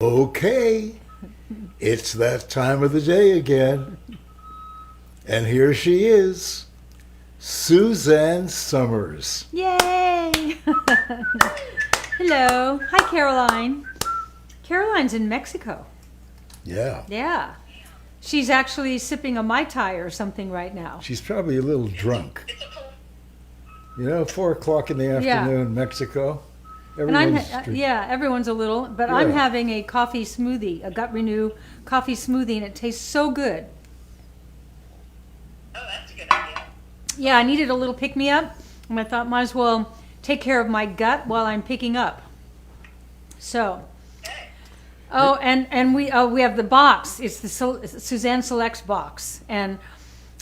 Okay, it's that time of the day again. And here she is, Suzanne Summers. Yay! Hello. Hi, Caroline. Caroline's in Mexico. Yeah, Yeah. She's actually sipping a Mai Tai or something right now. she's probably a little drunk. 4 o'clock in the afternoon, Mexico. And I'm, Everyone's everyone's a little, but I'm Yeah. having a coffee smoothie, a Gut Renew coffee smoothie, and it tastes so good. Oh, that's a good idea. Yeah, I needed a little pick-me-up, and I thought might as well take care of my gut while I'm picking up. So, Okay. and we have the box. It's the Suzanne Selects box, and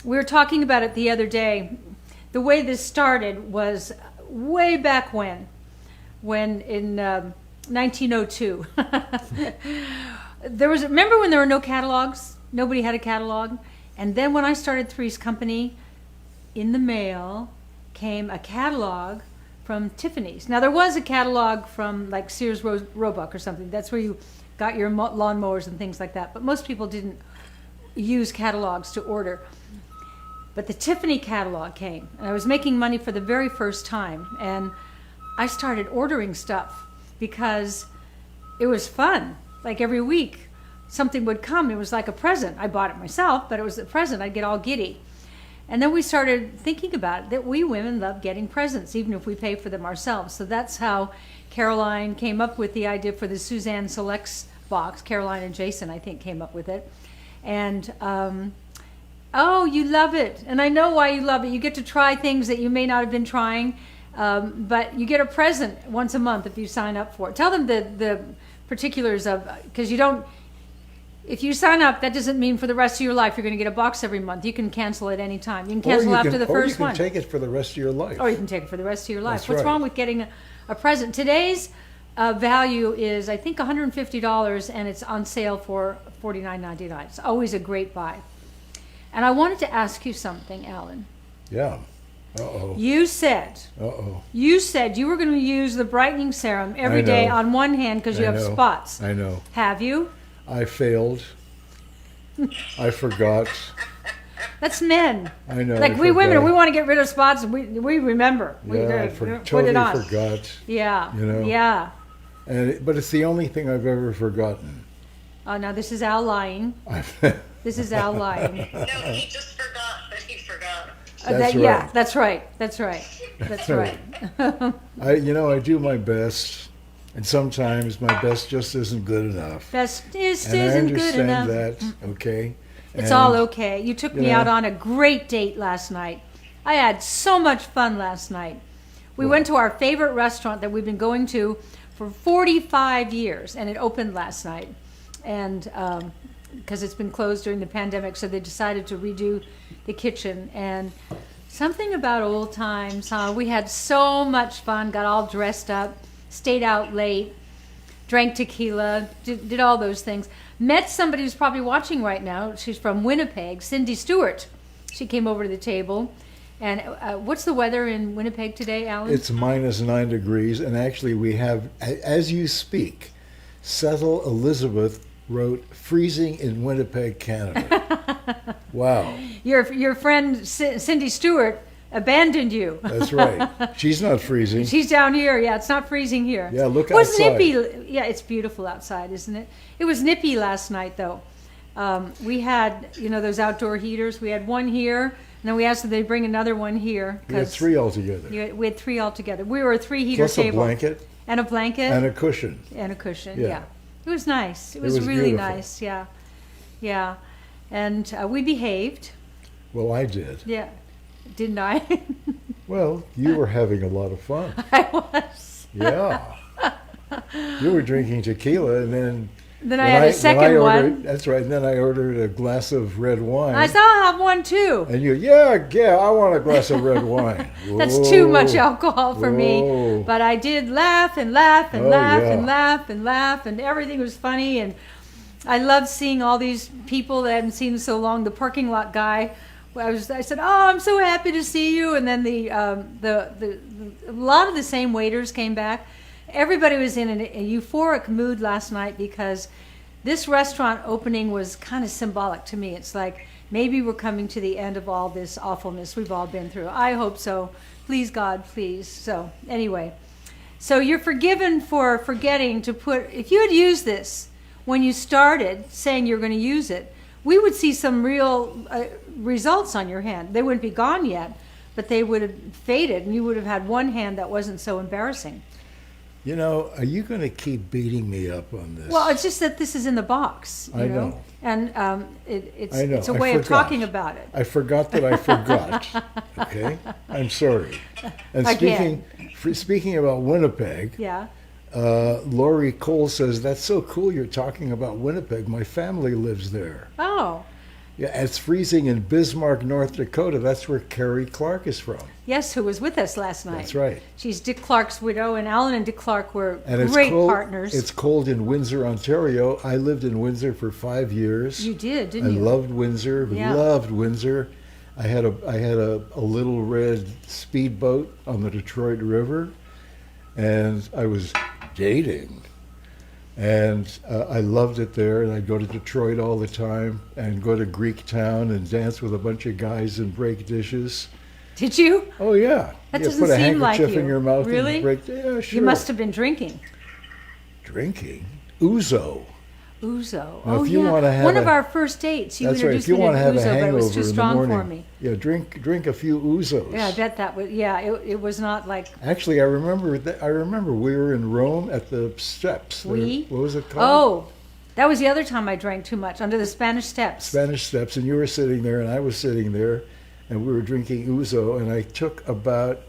we were talking about it the other day. The way this started was way back when in 1902. Remember when there were no catalogs? Nobody had a catalog. And then when I started Three's Company, in the mail came a catalog from Tiffany's. Now there was a catalog from like Sears Roebuck or something. That's where you got your lawnmowers and things like that. But most people didn't use catalogs to order. But the Tiffany catalog came, and I was making money for the very first time. And I started ordering stuff because it was fun. Like every week, something would come. It was like a present. I bought it myself, but it was a present. I'd get all giddy. And then we started thinking about it, that we women love getting presents, even if we pay for them ourselves. So that's how Caroline came up with the idea for the Suzanne Selects box. Caroline and Jason, I think, came up with it. And, oh, you love it. And I know why you love it. You get to try things that you may not have been trying. But you get a present once a month if you sign up for it. Tell them the particulars of, because if you sign up, that doesn't mean for the rest of your life you're going to get a box every month. You can cancel at any time. You can cancel after the first one. Or you can take it for the rest of your life. Or you can take it for the rest of your life. That's What's right. wrong with getting a present? Today's value is, I think, $150, and it's on sale for $49.99. It's always a great buy. And I wanted to ask you something, Alan. Yeah. Uh-oh. You said you were going to use the brightening serum every day on one hand because you have spots. I know. Have you? I failed. I forgot. That's men. I know. Like I we women, forgot. we want to get rid of spots. We remember. We put totally it on. forgot. Yeah. You know? Yeah. But it's the only thing I've ever forgotten. Oh, now this is Al lying. This is Al lying. No, he just forgot that he forgot. That's Yeah, right. that's right. That's right. That's right. I do my best, and sometimes my best just isn't good enough. Best just And I isn't good understand enough. that, okay? It's And, all okay. You took me know. out on a great date last night. I had so much fun last night. We went to our favorite restaurant that we've been going to for 45 years, and it opened last night. And because it's been closed during the pandemic, so they decided to redo the kitchen. And something about old times, huh? We had so much fun, got all dressed up, stayed out late, drank tequila, did all those things. Met somebody who's probably watching right now. She's from Winnipeg, Cindy Stewart. She came over to the table. And what's the weather in Winnipeg today, Alan? It's -9 degrees, and actually we have, as you speak, Cecil Elizabeth wrote freezing in Winnipeg, Canada. Wow. Your friend Cindy Stewart abandoned you. That's right. She's not freezing. She's down here. Yeah, it's not freezing here. Yeah, look It was outside. nippy. Yeah, it's beautiful outside, isn't it? It was nippy last night, though. We had, those outdoor heaters. We had one here, and then we asked if they'd bring another one here. We had 3 altogether. We had 3 altogether. We were a 3-heater Plus table. a blanket And a blanket. and a cushion. And a cushion, Yeah. yeah. It was nice. It was really beautiful. nice, yeah. Yeah. And we behaved. Well, I did. Yeah. Didn't I? Well, you were having a lot of fun. I was. Yeah. You were drinking tequila, and then Then I had a second one. That's right. And then I ordered a glass of red wine. I said, I'll have one too. And yeah, I want a glass of red wine. That's too much Whoa. alcohol for me. Whoa. But I did laugh and laugh and Oh, laugh yeah. and laugh and laugh, and everything was funny. And I loved seeing all these people that I hadn't seen in so long. The parking lot guy, I said, "Oh, I'm so happy to see you." And then a lot of the same waiters came back. everybody was in a euphoric mood last night because this restaurant opening was kind of symbolic to me. It's like maybe we're coming to the end of all this awfulness we've all been through. I hope so. Please, God, please. So anyway, so you're forgiven for forgetting to put, if you had used this when you started saying you're going to use it, we would see some real results on your hand. They wouldn't be gone yet, but they would have faded, and you would have had one hand that wasn't so embarrassing. You know, are you going to keep beating me up on this? Well, it's just that this is in the box. You I know. And I know. it's a I way of forgot. talking about it. I forgot that I forgot. Okay, I'm sorry. And Again. speaking about Winnipeg, Yeah. Lori Cole says that's so cool. You're talking about Winnipeg. My family lives there. Oh, Yeah, it's freezing in Bismarck, North Dakota. That's where Carrie Clark is from. yes, who was with us last night. That's right. She's Dick Clark's widow, and Alan and Dick Clark were And it's great cold, partners. It's cold in Windsor, Ontario. I lived in Windsor for 5 years. You did, I didn't you? loved Windsor. Yeah. Loved Windsor. I had a little red speedboat on the Detroit River, and I was dating, and I loved it there. And I'd go to Detroit all the time, and go to Greek Town and dance with a bunch of guys and break dishes. Did you? Oh yeah, That you doesn't put a seem like handkerchief you. in your mouth Really? and break. Yeah, sure. You must have been drinking. Drinking ouzo. Ouzo. Now, Oh, if you yeah. wanna have One a- of our first dates, you That's right. introduced If you me want to to have a ouzo, but it hangover was too in the strong morning, for me. yeah, drink a few ouzos. Yeah, I bet that would. Yeah, it was not like Actually, I remember we were in Rome at the steps. we. What was it called? Oh, that was the other time I drank too much under the Spanish Steps. Spanish Steps, and you were sitting there, and I was sitting there, and we were drinking ouzo, and I took about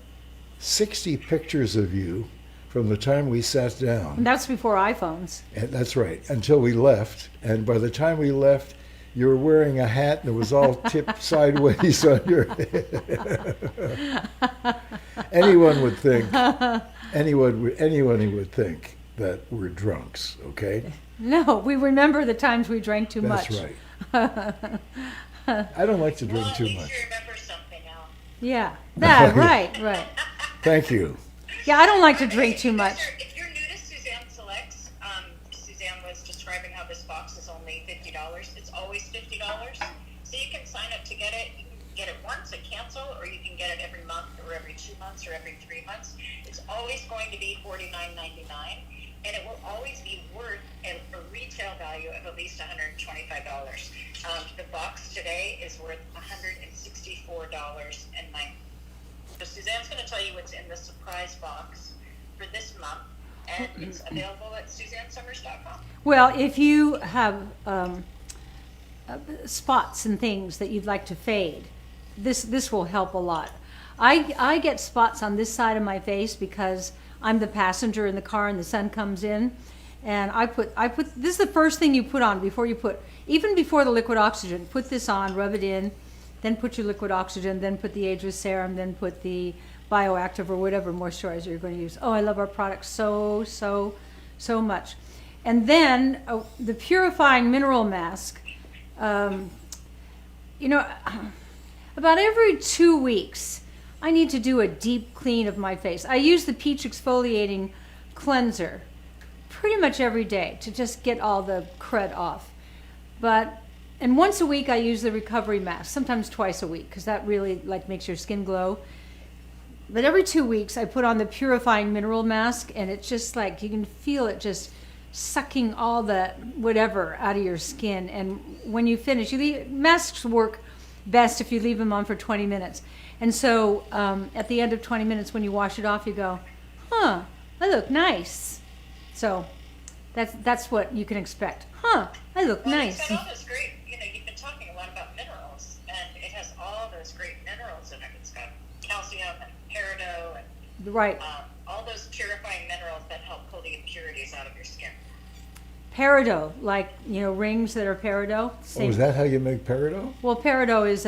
60 pictures of you from the time we sat down. And that's before iPhones. And that's right, until we left. And by the time we left, you were wearing a hat and it was all tipped sideways on your head. Anyone would think would think that we're drunks, okay? No, we remember the times we drank too That's much. right. I don't like to drink Well, at too least much. you remember something now. Yeah, that right. Thank you. Yeah, I don't like to drink too much. If you're new to Suzanne Selects, Suzanne was describing how this box is only $50. It's always $50. So you can sign up to get it. You can get it once and cancel, or you can get it every month or every 2 months or every 3 months. It's always going to be $49.99, and it will always be worth a retail value of at least $125. The box today is worth $164.09. So Suzanne's going to tell you what's in the surprise box for this month, and it's available at SuzanneSummers.com. Well, if you have spots and things that you'd like to fade, this will help a lot. I get spots on this side of my face because I'm the passenger in the car and the sun comes in, and I put this is the first thing you put on before even before the liquid oxygen. Put this on, rub it in, then put your liquid oxygen, then put the ageless serum, then put the bioactive or whatever moisturizer you're going to use. Oh, I love our products so much. And then the purifying mineral mask. About every 2 weeks, I need to do a deep clean of my face. I use the Peach Exfoliating Cleanser pretty much every day to just get all the crud off. And once a week I use the recovery mask, sometimes twice a week, because that really makes your skin glow. But every 2 weeks I put on the purifying mineral mask, and it's just like you can feel it just sucking all the whatever out of your skin. And when you finish, masks work best if you leave them on for 20 minutes. And so at the end of 20 minutes, when you wash it off, you go, I look nice. So that's what you can expect. I look nice. It's got all this great, you've been talking a lot about minerals, and it has all those great minerals in it. It's got calcium and peridot and Right. all those purifying minerals that help pull the impurities out of your skin. Peridot, rings that are peridot. Oh, is that how you make peridot? Well, peridot is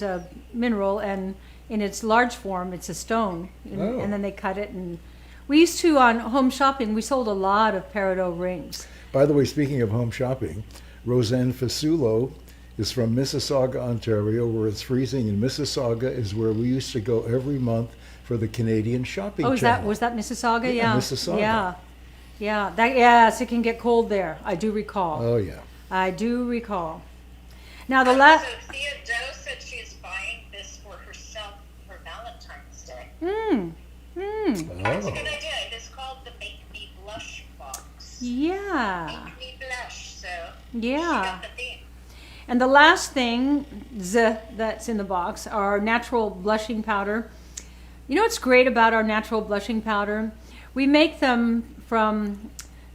a mineral, and in its large form, it's a stone, and then they cut it. And we used to, on Home Shopping, we sold a lot of peridot rings. By the way, speaking of home shopping, Roseanne Fasulo is from Mississauga, Ontario, where it's freezing. And Mississauga is where we used to go every month for the Canadian Shopping Oh, Channel. was that Mississauga? Yeah, Yeah. Mississauga. Yeah. Yeah. Yes, it can get cold there. I do recall. Oh yeah. I do recall. Now the last. So Thea Doe said she is buying this for herself for Valentine's Day. That's a Oh. good idea. It is called the Make Me Blush box. Yeah. Make Me Blush. So Yeah. she got the theme. And the last thing that's in the box are natural blushing powder. You know what's great about our natural blushing powder? We make them from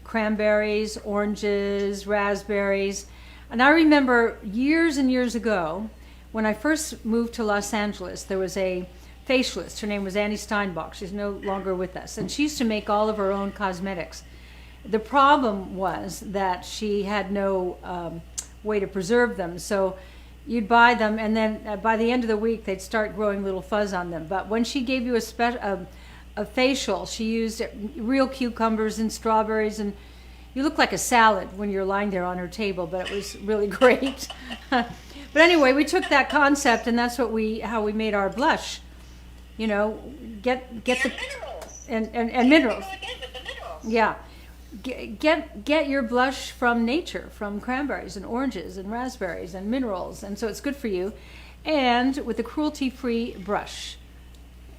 cranberries, oranges, raspberries. And I remember years and years ago, when I first moved to Los Angeles, there was a facialist. Her name was Annie Steinbach. She's no longer with us. And she used to make all of her own cosmetics. The problem was that she had no way to preserve them. So you'd buy them, and then by the end of the week, they'd start growing little fuzz on them. But when she gave you a facial, she used real cucumbers and strawberries, and you look like a salad when you're lying there on her table, but it was really great. But anyway, we took that concept, and that's how we made our blush. You know, get And the minerals. and minerals. Go again with the minerals. Yeah. Get your blush from nature, from cranberries and oranges and raspberries and minerals, and so it's good for you. And with a cruelty-free brush,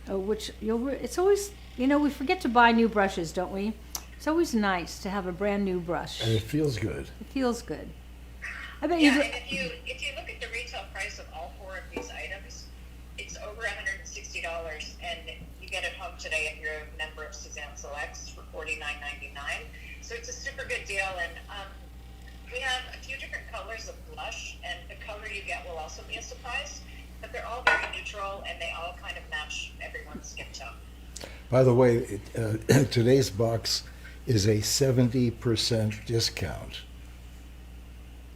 which it's always, we forget to buy new brushes, don't we? It's always nice to have a brand new brush. And it feels good. It feels good. I bet Yeah, you. and if you look at the retail price of all four of these items, it's over $160, and you get it home today if you're a member of Suzanne Selects for $49.99. So it's a super good deal, and we have a few different colors of blush, and the color you get will also be a surprise. But they're all very neutral, and they all kind of match everyone's skin tone. By the way, today's box is a 70% discount.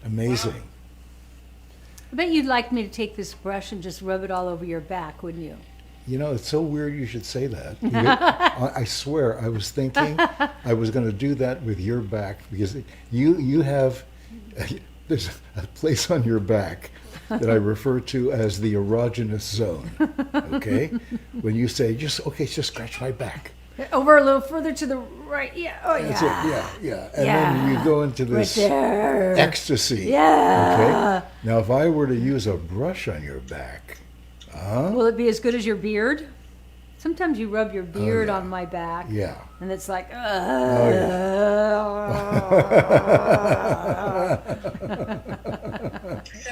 Amazing. I bet you'd like me to take this brush and just rub it all over your back, wouldn't you? You know, it's so weird you should say that. I swear, I was thinking I was going to do that with your back, because you have, there's a place on your back that I refer to as the erogenous zone. Okay? When you say, just scratch my back. Over a little further to the right. Yeah. Oh, That's yeah. it, yeah. And then you go into this Right there. ecstasy. Yeah. Okay? Now, if I were to use a brush on your back, Will it be as good as your beard? Sometimes you rub your beard yeah. on my back. yeah. And it's like, So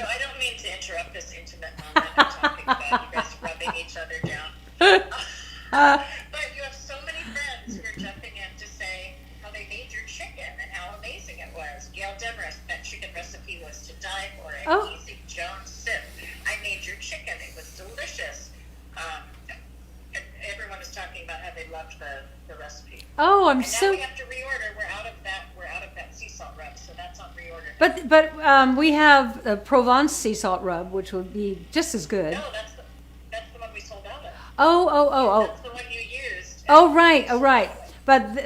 I don't mean to interrupt this intimate moment of talking about you guys rubbing each other down. But you have so many friends who are jumping in to say how they made your chicken and how amazing it was. Gail Demarest, that chicken recipe was to die for. And Oh. Easy Jones Sip, I made your chicken. It was delicious. And everyone was talking about how they loved the recipe. oh, I'm And now so. we have to reorder. We're out of that sea salt rub, so that's on reorder. But we have the Provence sea salt rub, which would be just as good. No, that's the one we sold out of. Oh. That's the one you used. Oh, right. But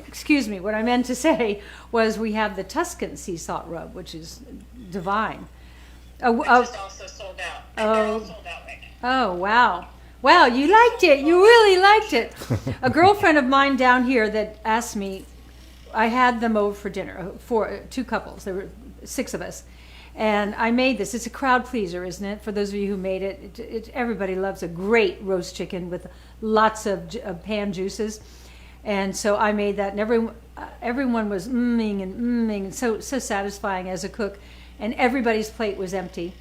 excuse me, what I meant to say was we have the Tuscan sea salt rub, which is divine. Which is also sold out. And they're all sold out right now. Oh, wow. Wow, you liked it. You really liked it. A girlfriend of mine down here that asked me, I had them over for dinner, two couples. There were 6 of us. And I made this. It's a crowd pleaser, isn't it? For those of you who made it, everybody loves a great roast chicken with lots of pan juices. And so I made that, and everyone was mmming and so satisfying as a cook. And everybody's plate was empty.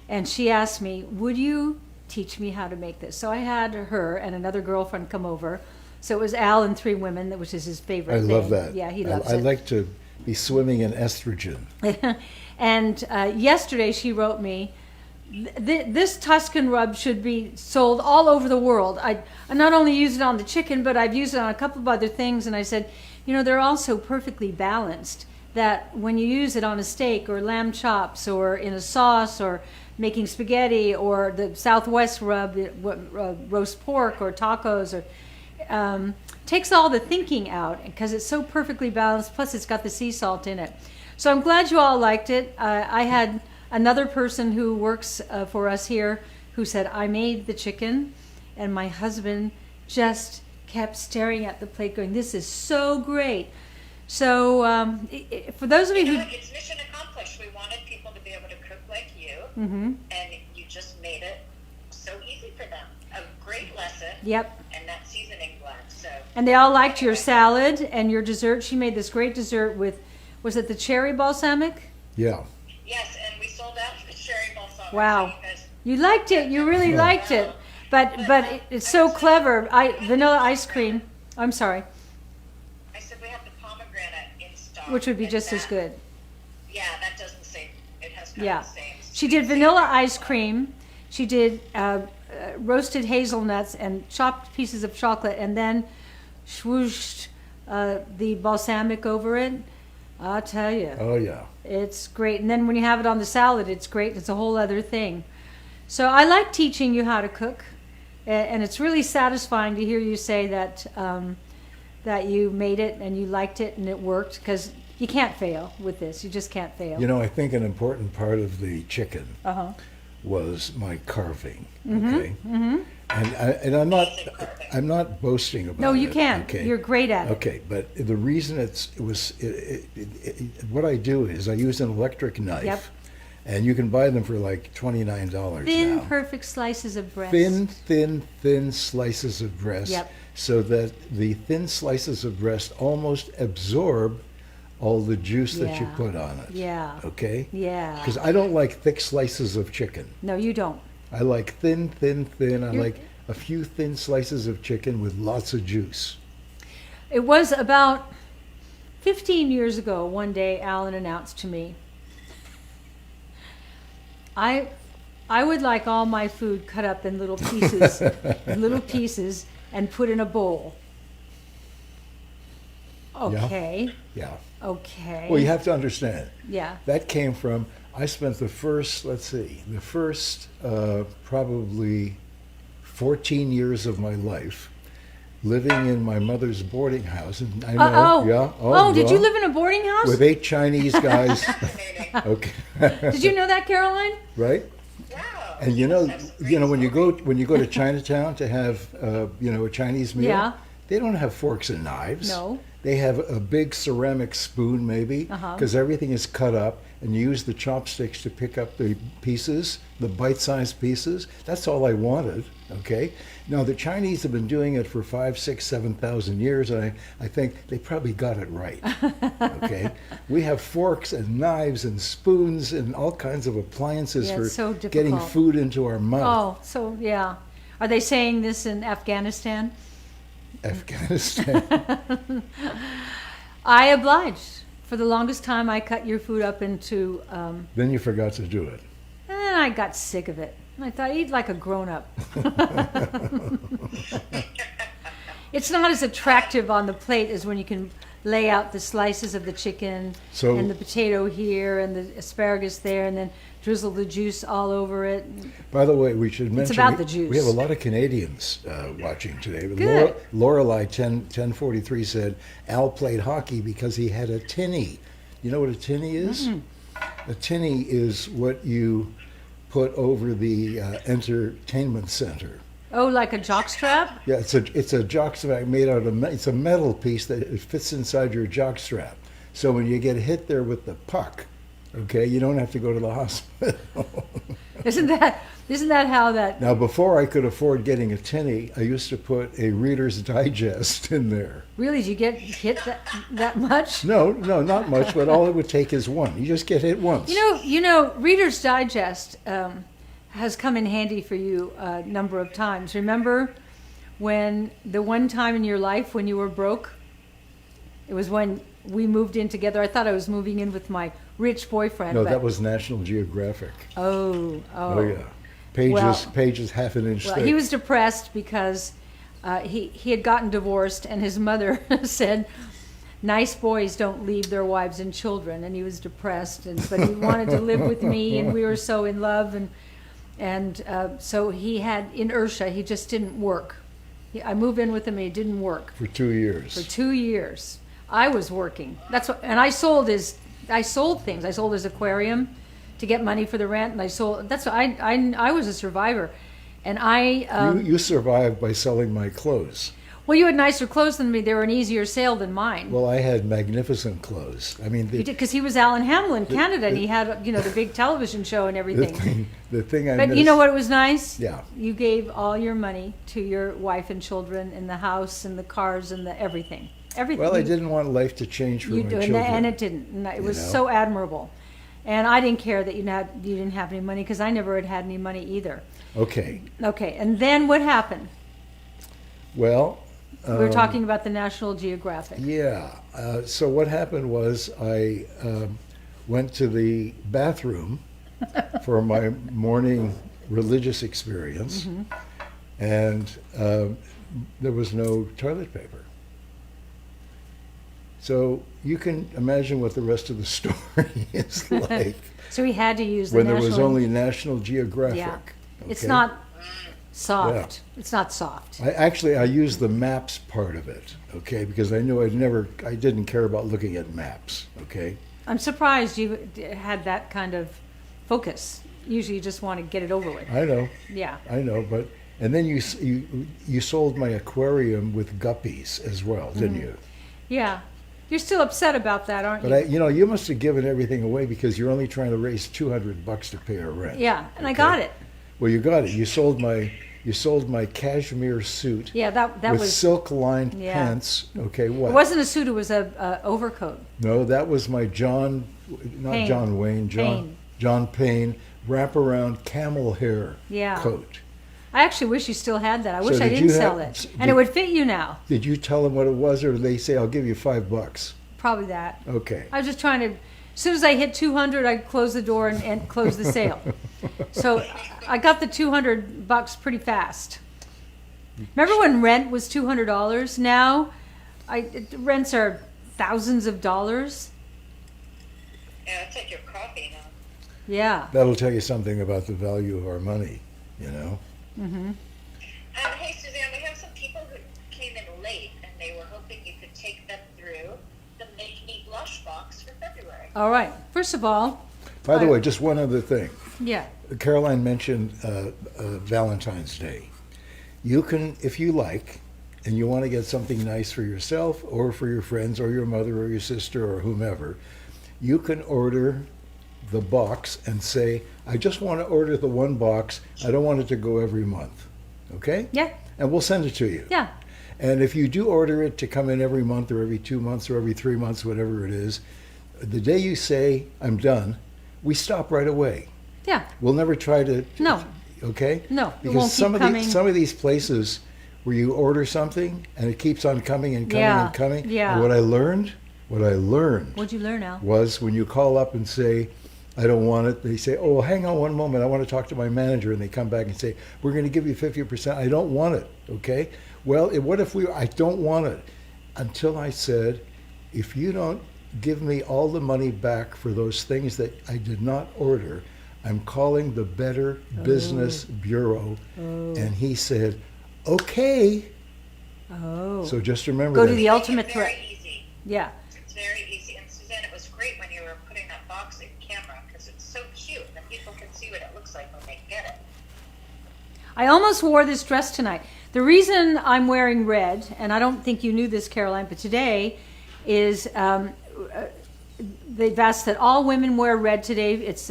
And she asked me, would you teach me how to make this? So I had her and another girlfriend come over. So it was Al and 3 women, which is his favorite I thing. love that. Yeah, he loves I it. like to be swimming in estrogen. And yesterday she wrote me, this Tuscan rub should be sold all over the world. I not only use it on the chicken, but I've used it on a couple of other things. And I said, they're all so perfectly balanced that when you use it on a steak or lamb chops or in a sauce or making spaghetti or the Southwest rub, roast pork or tacos, or takes all the thinking out because it's so perfectly balanced. Plus it's got the sea salt in it. So I'm glad you all liked it. I had another person who works for us here who said, I made the chicken and my husband just kept staring at the plate going, this is so great. So for those of you You who... know, it's mission accomplished. We wanted people to be able to cook like you, Mhm. and you just made it so easy for them. A great lesson. Yep. And that seasoning blend. So And they all liked your salad and your dessert. She made this great dessert with, was it the cherry balsamic? Yeah. yes, and we sold out the cherry balsamic. Wow. So you guys, You liked it. You really liked it. But it's so clever. Vanilla ice cream. I'm sorry. I said we have the pomegranate in stock, Which would be and just as that- good. Yeah, that does the same. It has kind Yeah. of the same. She did vanilla ice cream. She did roasted hazelnuts and chopped pieces of chocolate, and then swooshed the balsamic over it. I'll tell you, Oh yeah. it's great. And then when you have it on the salad, it's great. It's a whole other thing. So I like teaching you how to cook, and it's really satisfying to hear you say that that you made it and you liked it and it worked, because you can't fail with this. You just can't fail. You know, I think an important part of the chicken Uh-huh. was my carving. Mm-hmm. Okay. And I'm not boasting about it. No, you can. Okay. You're great at it. Okay, but the reason what I do is I use an electric knife, Yep. and you can buy them for like $29 Thin, now. perfect slices of breast. Thin slices of breast, Yep. so that the thin slices of breast almost absorb all the juice that you Yeah. put on it. Yeah. Okay? Yeah. Because I don't like thick slices of chicken. No, you don't. I like thin. I You're- like a few thin slices of chicken with lots of juice. It was about 15 years ago, one day, Alan announced to me, I would like all my food cut up in little pieces, and put in a bowl. Okay. Yeah. Okay. Well, you have to understand. Yeah. That came from, I spent the first probably 14 years of my life living in my mother's boarding house. And I know, yeah. Oh, did you yeah. live in a boarding house? With 8 Chinese guys. Fascinating. Okay. Did you know that, Caroline? Right? Wow. And you know when you go to Chinatown to have a Chinese meal, Yeah. they don't have forks and knives. No. They have a big ceramic spoon, maybe, Uh-huh. because everything is cut up, and you use the chopsticks to pick up the pieces, the bite-sized pieces. That's all I wanted. Okay. Now the Chinese have been doing it for 5, 6, 7,000 years, and I think they probably got it right. Okay. We have forks and knives and spoons and all kinds of appliances Yeah, for it's so getting difficult. food into our mouth. Oh, so yeah. Are they saying this in Afghanistan? Afghanistan. I obliged. For the longest time, I cut your food up into, Then you forgot to do it. and I got sick of it. And I thought, eat like a grown-up. It's not as attractive on the plate as when you can lay out the slices of the chicken So- and the potato here and the asparagus there, and then drizzle the juice all over it. By the way, we should mention about we, the juice. we have a lot of Canadians watching today. But Good. Lorelei 1043 said Al played hockey because he had a tinny. You know what a tinny is? A tinny is what you put over the entertainment center. Oh, like a jockstrap? Yeah, it's a jockstrap made out of it's a metal piece that it fits inside your jockstrap. So when you get hit there with the puck, okay, you don't have to go to the hospital. Isn't that how that? Now, before I could afford getting a tinny, I used to put a Reader's Digest in there. Really, did you get hit that much? No, not much, but all it would take is one. You just get hit once. You know, Reader's Digest has come in handy for you a number of times. Remember when the one time in your life when you were broke? It was when we moved in together. I thought I was moving in with my rich boyfriend. No, but, that was National Geographic. Oh. Oh yeah, pages half an inch Well, thick. he was depressed because he had gotten divorced, and his mother said, "Nice boys don't leave their wives and children." And he was depressed, but he wanted to live with me, and we were so in love, and so he had inertia. He just didn't work. I moved in with him, and it didn't work for 2 years. for 2 years. I was working. And I sold things. I sold his aquarium to get money for the rent, and I sold. I was a survivor, And I, You survived by selling my clothes. well, you had nicer clothes than me. They were an easier sale than mine. Well, I had magnificent clothes. I mean, Because he was Alan Hamill in Canada, and he had, the big television show and the everything. thing I But missed. you know what was nice? Yeah. You gave all your money to your wife and children and the house and the cars and the everything. Everything. Well, I You- didn't want life to change for You my do, children. and it didn't. And it was know? so admirable. And I didn't care that you didn't have any money because I never had any money either. Okay. Okay, and then what happened? Well, We were talking about the National Geographic. yeah. So what happened was I went to the bathroom for my morning religious experience, Mm-hmm. and there was no toilet paper. So you can imagine what the rest of the story is like So we had to use the when there National. was only National Geographic. Yeah, it's okay? not soft. It's not soft. I used the maps part of it, okay, because I knew I didn't care about looking at maps, okay. I'm surprised you had that kind of focus. Usually, you just want to get it over with. I know, but and then you sold my aquarium with guppies as well, didn't you? Yeah, you're still upset about that, aren't But you? you must have given everything away because you're only trying to raise $200 to pay our rent. Yeah, and I Okay. got it. Well, you got it. You sold my cashmere suit Yeah, that with was. silk-lined Yeah. pants. Okay, It what? wasn't a suit. It was a overcoat. No, that was my Payne. John Wayne, Payne. John Payne wraparound camel hair Yeah. coat. I actually wish you still had that. I wish I did didn't you sell have- it, did- and it would fit you now. Did you tell them what it was, or did they say, I'll give you $5? Probably that. Okay. I was just trying to. As soon as I hit 200, I close the door and close the sale. So I got the $200 pretty fast. Remember when rent was $200? Now, rents are thousands of dollars. Yeah, it's like your coffee now. Yeah. That'll tell you something about the value of our money, you know? Hey, Suzanne, we have some people who came in late, and they were hoping you could take them through the Make Me Blush box for February. All right. First of all, By the way, just one other thing. yeah. Caroline mentioned Valentine's Day. You can, if you like, and you want to get something nice for yourself or for your friends or your mother or your sister or whomever, you can order the box and say, I just want to order the one box. I don't want it to go every month. Okay? Yeah. And we'll send it to you. Yeah. And if you do order it to come in every month or every 2 months or every 3 months, whatever it is, the day you say, I'm done, we stop right away. Yeah. We'll never try to. No. Okay? No, it Because won't some keep of coming. some of these places where you order something and it keeps on coming and coming Yeah, and coming. yeah. And what I learned What'd you learn, Al? was when you call up and say, I don't want it, they say, oh, hang on one moment, I want to talk to my manager. And they come back and say, we're going to give you 50%. I don't want it. Okay? Well, what if I don't want it? Until I said, if you don't give me all the money back for those things that I did not order, I'm calling the Better Business Bureau. And he said, okay. Oh. So just remember Go that. to the ultimate It's threat. very easy. Yeah. It's very easy. And Suzanne, it was great when you were putting that box in camera because it's so cute and people can see what it looks like when they get it. I almost wore this dress tonight. The reason I'm wearing red, and I don't think you knew this, Caroline, but today is they've asked that all women wear red today. It's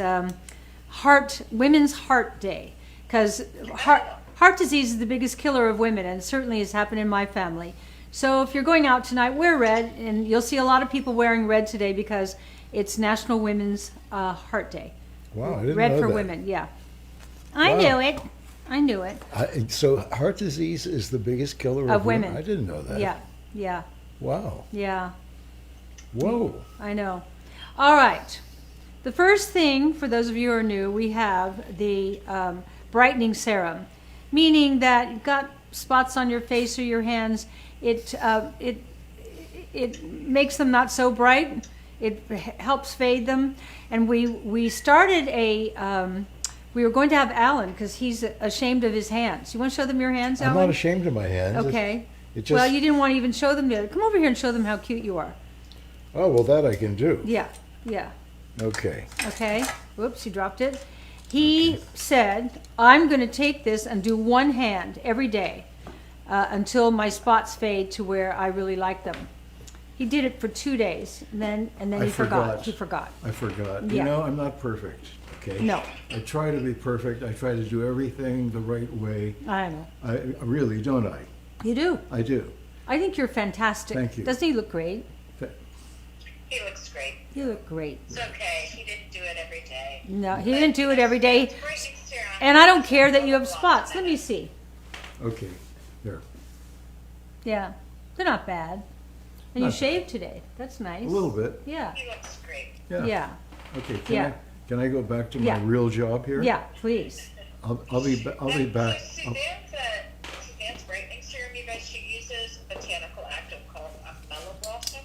Women's Heart Day, because heart disease is the biggest killer of women, and it certainly has happened in my family. So if you're going out tonight, wear red, and you'll see a lot of people wearing red today because it's National Women's Heart Day. Wow, I didn't Red know for that. women, yeah. I Wow. knew it. I knew it. So heart disease is the biggest killer Of women. I didn't know that. Yeah, yeah, Wow. yeah. Whoa. I know. All right. The first thing, for those of you who are new, we have the brightening serum, meaning that you've got spots on your face or your hands. It makes them not so bright. It helps fade them. And we started we were going to have Alan because he's ashamed of his hands. You want to show them your hands, I'm Alan? not ashamed of my hands. Okay. It just, Well, you didn't want to even show them the other. Come over here and show them how cute you are. oh, well, that I can do. Yeah, yeah. Okay. Okay. Whoops, you dropped it. He said, I'm going to take this and do one hand every day until my spots fade to where I really like them. He did it for 2 days, and then I he forgot. forgot. He forgot. I forgot. Yeah. You know, I'm not perfect, okay? No. I try to be perfect. I try to do everything the right way. I know. I really, don't I? You do. I do. I think you're fantastic. Thank you. Doesn't he look great? He looks great. You look great. It's okay. He didn't do it every day. No, he didn't do it every day. Brightening serum. And I don't care that you have spots. Let me see. Okay, there. Yeah, they're not bad. And you Not bad. shaved today. That's nice. A little bit. Yeah. He looks great. Yeah. Yeah. Okay, Yeah. can I go back to my Yeah. real job here? Yeah, please. I'll be back. So Suzanne's brightening serum you guys should use is a botanical active called mellow blossom,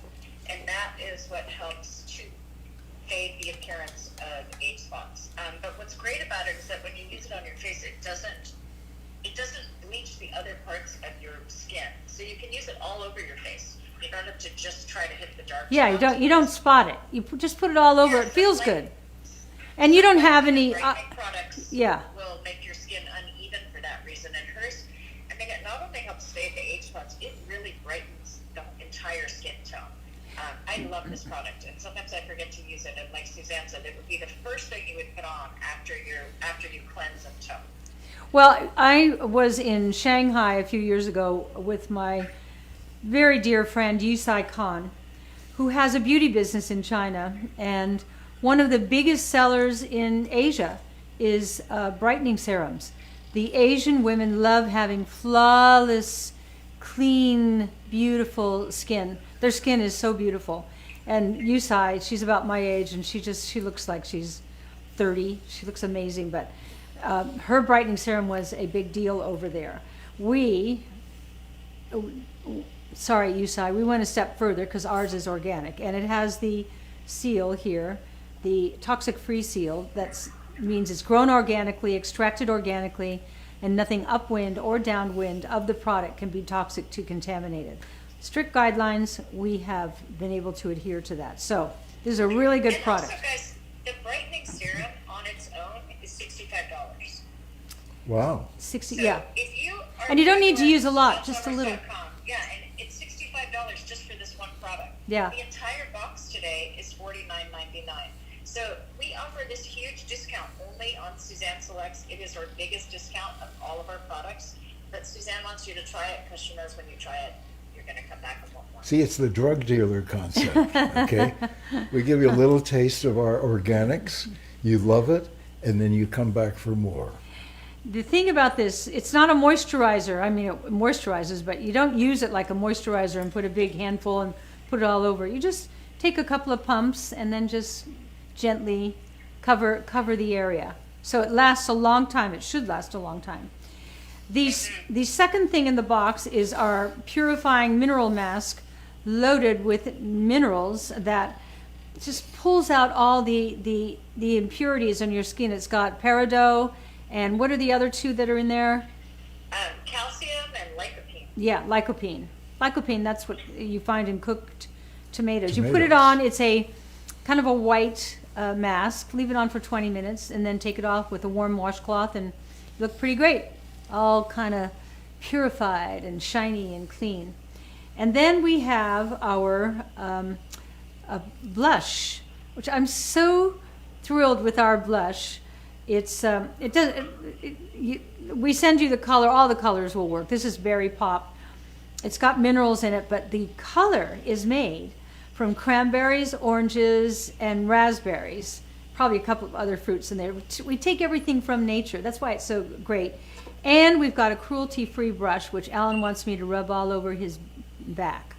and that is what helps to fade the appearance of age spots. But what's great about it is that when you use it on your face, it doesn't bleach the other parts of your skin. So you can use it all over your face. You don't have to just try to hit the dark Yeah, spots. you don't spot it. Just put it all over. It feels good. And you don't have any. Brightening products Yeah. will make your skin uneven for that reason. And hers, I mean, it not only helps fade the age spots, it really brightens the entire skin tone. I love this product, and sometimes I forget to use it. And like Suzanne said, it would be the first thing you would put on after you cleanse and tone. Well, I was in Shanghai a few years ago with my very dear friend Yusai Khan, who has a beauty business in China, and one of the biggest sellers in Asia is brightening serums. The Asian women love having flawless, clean, beautiful skin. Their skin is so beautiful. And Yusai, she's about my age, and she looks like she's 30. She looks amazing, but her brightening serum was a big deal over there. Sorry, Yusai, we went a step further because ours is organic, and it has the seal here, the toxic-free seal. That means it's grown organically, extracted organically, and nothing upwind or downwind of the product can be toxic to contaminated. Strict guidelines, we have been able to adhere to that. So this is a really good And product. also, guys, the brightening serum on its own is $65. Wow. 60, So yeah. if you are And you don't need to going use a lot, just a little. SusannePharmacy.com, yeah, and it's $65 just for this one product. Yeah. The entire box today is $49.99. So we offer this huge discount only on Suzanne Selects. It is our biggest discount of all of our products. But Suzanne wants you to try it because she knows when you try it, you're going to come back and want more. See, it's the drug dealer concept, okay? We give you a little taste of our organics, you love it, and then you come back for more. The thing about this, it's not a moisturizer. I mean, it moisturizes, but you don't use it like a moisturizer and put a big handful and put it all over. You just take a couple of pumps and then just gently cover the area. So it lasts a long time. It should last a long time. The second thing in the box is our purifying mineral mask loaded with minerals that just pulls out all the impurities on your skin. It's got peridot, and what are the other two that are in there? Calcium and lycopene. Yeah, lycopene. Lycopene, that's what you find in cooked tomatoes. You put it Tomatoes. on, it's a kind of a white mask. Leave it on for 20 minutes and then take it off with a warm washcloth and you look pretty great. All kind of purified and shiny and clean. And then we have our blush, which I'm so thrilled with our blush. It's we send you the color. All the colors will work. This is Berry Pop. It's got minerals in it, but the color is made from cranberries, oranges, and raspberries. Probably a couple of other fruits in there. We take everything from nature. That's why it's so great. And we've got a cruelty-free brush, which Alan wants me to rub all over his back.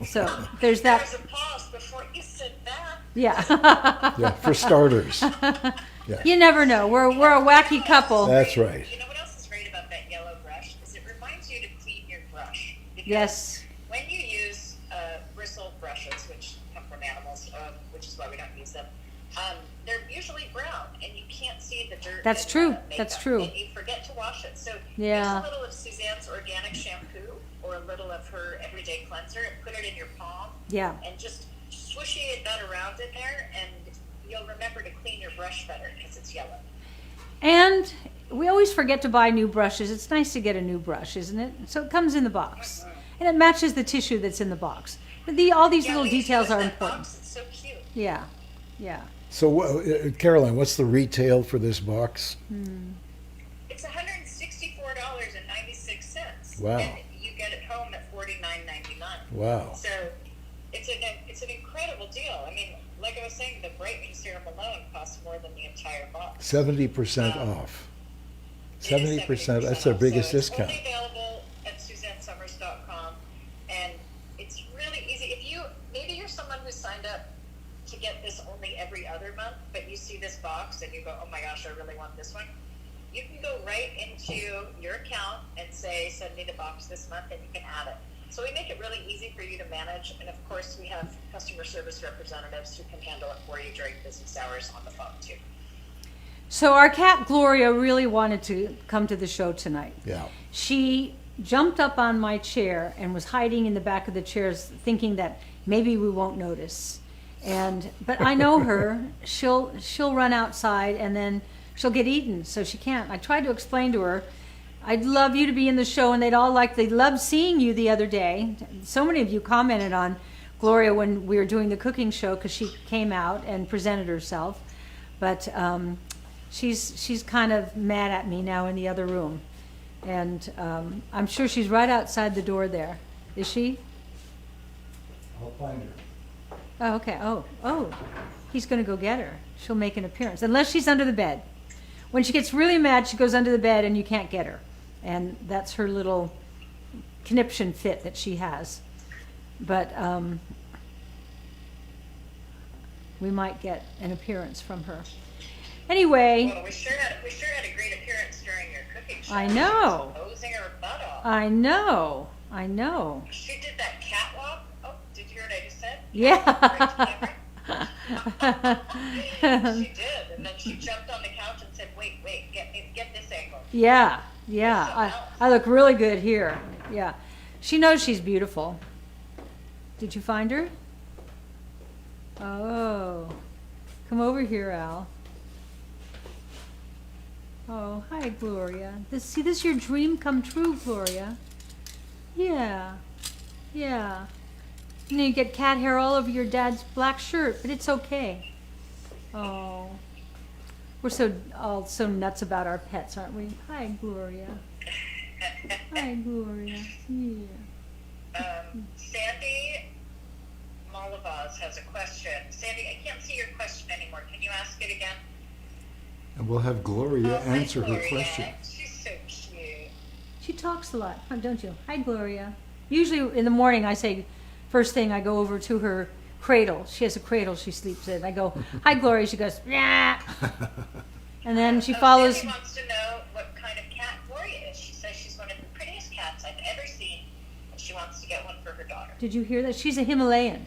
So there's that. There's a pause before you said that. Yeah. Yeah, for starters. Yeah, You never know. We're a wacky couple. that's right. You know what else is great about that yellow brush is it reminds you to clean your brush. Because Yes. when you use bristle brushes, which come from animals, which is why we don't use them, they're usually brown, and you can't see the dirt. That's and true. makeup, That's true. And you forget to wash it. So Yeah. use a little of Suzanne's organic shampoo or a little of her everyday cleanser and put it in your palm. Yeah. And just swishy that around in there, and you'll remember to clean your brush better because it's yellow. And we always forget to buy new brushes. It's nice to get a new brush, isn't it? So it comes in the box. And it matches the tissue that's in the box. All these little when you details use are that important. box, it's so cute. Yeah, yeah. So, Caroline, what's the retail for this box? It's $164.96. Wow. And you get it home at $49.99. Wow. So it's an incredible deal. I mean, like I was saying, the brightening serum alone costs more than the entire box. 70% off. It is 70%, that's their off. biggest So discount. It's only available at SuzanneSummers.com, and it's really easy. Maybe you're someone who signed up to get this only every other month, but you see this box and you go, oh my gosh, I really want this one. You can go right into your account and say, send me the box this month, and you can add it. So we make it really easy for you to manage, and of course we have customer service representatives who can handle it for you during business hours on the phone too. So our cat Gloria really wanted to come to the show tonight. Yeah. She jumped up on my chair and was hiding in the back of the chairs, thinking that maybe we won't notice. But I know her. She'll run outside and then she'll get eaten, so she can't. I tried to explain to her, I'd love you to be in the show, and they loved seeing you the other day. So many of you commented on Gloria when we were doing the cooking show because she came out and presented herself. But she's kind of mad at me now in the other room. And I'm sure she's right outside the door there. Is she? I'll find her. Oh, okay. Oh, he's going to go get her. She'll make an appearance. Unless she's under the bed. When she gets really mad, she goes under the bed and you can't get her. And that's her little conniption fit that she has. But we might get an appearance from her. Anyway. Well, we sure had a great appearance during your cooking show. I know. She was posing her butt off. I know. She did that catwalk. Oh, did you hear what I just said? Yeah. She did, and then she jumped on the couch and said, "Wait, get this angle." Yeah. I look really good here. Yeah. She knows she's beautiful. Did you find her? Oh. Come over here, Al. Oh, hi, Gloria. This is your dream come true, Gloria. Yeah. And you get cat hair all over your dad's black shirt, but it's okay. Oh. We're all so nuts about our pets, aren't we? Hi, Gloria. Hi, Gloria. Yeah. Sandy Malavaz has a question. Sandy, I can't see your question anymore. Can you ask it again? And we'll have Gloria Hi, answer her Gloria. question. She's so cute. She talks a lot, huh, don't you? Hi, Gloria. Usually in the morning I say, first thing I go over to her cradle. She has a cradle she sleeps in. I go, hi, Gloria. She goes, yeah. And then she follows. Sandy wants to know what kind of cat Gloria is. She says she's one of the prettiest cats I've ever seen, and she wants to get one for her daughter. Did you hear that? She's a Himalayan.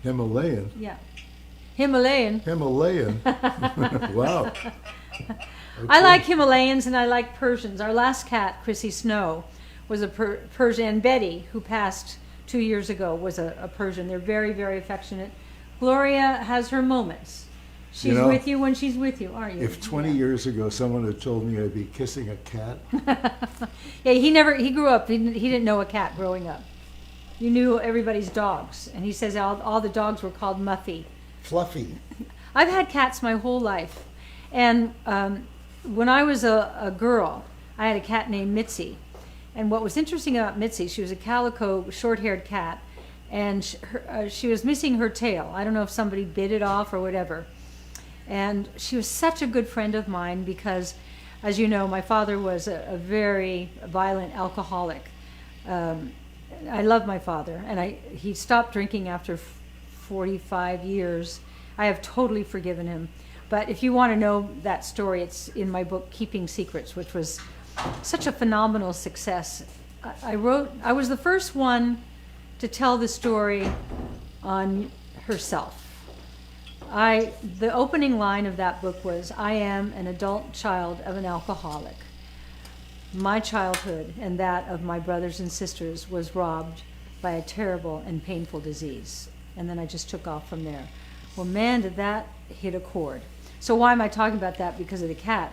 Himalayan? Yeah. Himalayan. Wow. I like Himalayans and I like Persians. Our last cat, Chrissy Snow, was a Persian. And Betty, who passed 2 years ago, was a Persian. They're very, very affectionate. Gloria has her moments. She's with you when she's with you, aren't you? If 20 years ago someone had told me I'd be kissing a cat, Yeah, he grew up, he didn't know a cat growing up. You knew everybody's dogs. And he says all the dogs were called Muffy. Fluffy. I've had cats my whole life. And when I was a girl, I had a cat named Mitzi. And what was interesting about Mitzi, she was a calico, short-haired cat, and she was missing her tail. I don't know if somebody bit it off or whatever. And she was such a good friend of mine because, as you know, my father was a very violent alcoholic. I love my father, and he stopped drinking after 45 years. I have totally forgiven him. But if you want to know that story, it's in my book, Keeping Secrets, which was such a phenomenal success. I was the first one to tell the story on herself. The opening line of that book was, I am an adult child of an alcoholic. My childhood and that of my brothers and sisters was robbed by a terrible and painful disease. And then I just took off from there. Well, man, did that hit a chord. So why am I talking about that? Because of the cat.